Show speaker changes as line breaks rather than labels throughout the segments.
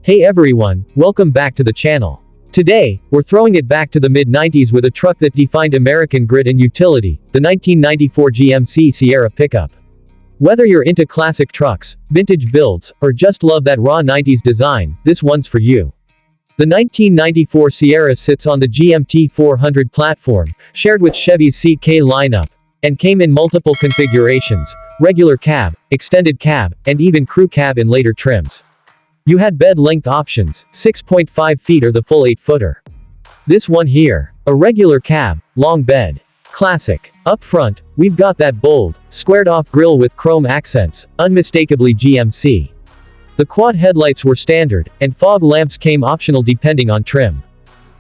Hey everyone, welcome back to the channel. Today, we're throwing it back to the mid-90s with a truck that defined American grit and utility, the 1994 GMC Sierra pickup. Whether you're into classic trucks, vintage builds, or just love that raw 90s design, this one's for you. The 1994 Sierra sits on the GMT 400 platform, shared with Chevy's CK lineup, and came in multiple configurations: regular cab, extended cab, and even crew cab in later trims. You had bed length options, 6.5 feet or the full 8-footer. This one here, a regular cab, long bed. Classic. Up front, we've got that bold, squared-off grille with chrome accents, unmistakably GMC. The quad headlights were standard, and fog lamps came optional depending on trim.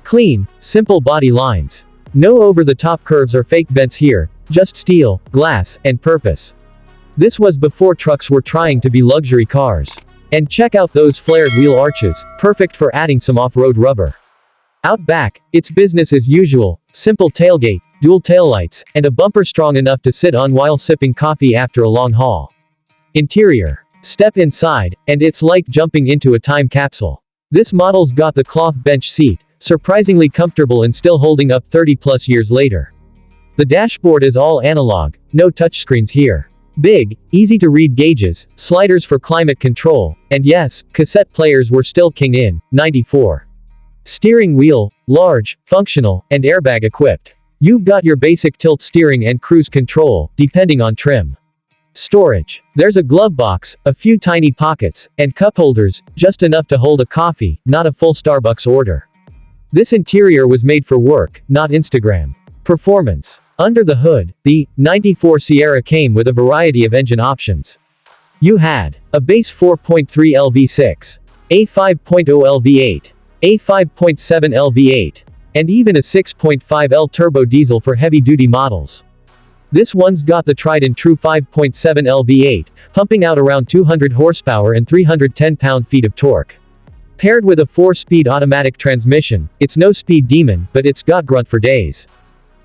Clean, simple body lines. No over-the-top curves or fake bends here, just steel, glass, and purpose. This was before trucks were trying to be luxury cars. And check out those flared wheel arches, perfect for adding some off-road rubber. Out back, it's business as usual: simple tailgate, dual taillights, and a bumper strong enough to sit on while sipping coffee after a long haul. Interior. Step inside, and it's like jumping into a time capsule. This model's got the cloth bench seat, surprisingly comfortable and still holding up 30+ years later. The dashboard is all analog, no touchscreens here. Big, easy to read gauges, sliders for climate control, and yes, cassette players were still king in '94. Steering wheel, large, functional, and airbag equipped. You've got your basic tilt steering and cruise control, depending on trim. Storage. There's a glove box, a few tiny pockets, and cup holders, just enough to hold a coffee, not a full Starbucks order. This interior was made for work, not Instagram. Performance. Under the hood, the '94 Sierra came with a variety of engine options. You had a base 4.3L V6, a 5.0L V8, a 5.7L V8, and even a 6.5L turbo diesel for heavy-duty models. This one's got the tried-and-true 5.7L V8, pumping out around 200 horsepower and 310 pound-feet of torque. Paired with a 4-speed automatic transmission, it's no speed demon, but it's got grunt for days.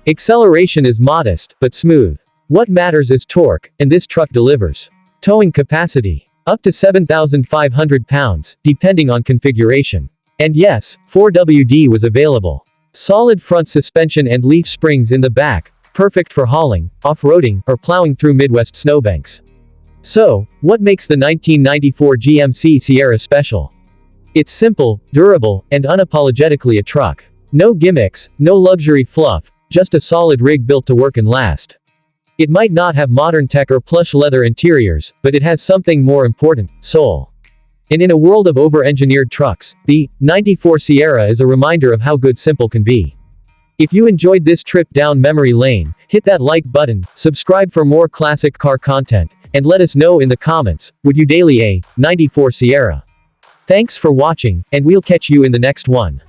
Acceleration is modest, but smooth. What matters is torque, and this truck delivers. Towing capacity. Up to 7,500 pounds, depending on configuration. And yes, 4WD was available. Solid front suspension and leaf springs in the back, perfect for hauling, off-roading, or plowing through Midwest snowbanks. So, what makes the 1994 GMC Sierra special? It's simple, durable, and unapologetically a truck. No gimmicks, no luxury fluff, just a solid rig built to work and last. It might not have modern tech or plush leather interiors, but it has something more important: soul. And in a world of over-engineered trucks, the '94 Sierra is a reminder of how good simple can be. If you enjoyed this trip down memory lane, hit that like button, subscribe for more classic car content, and let us know in the comments, would you daily a '94 Sierra? Thanks for watching, and we'll catch you in the next one.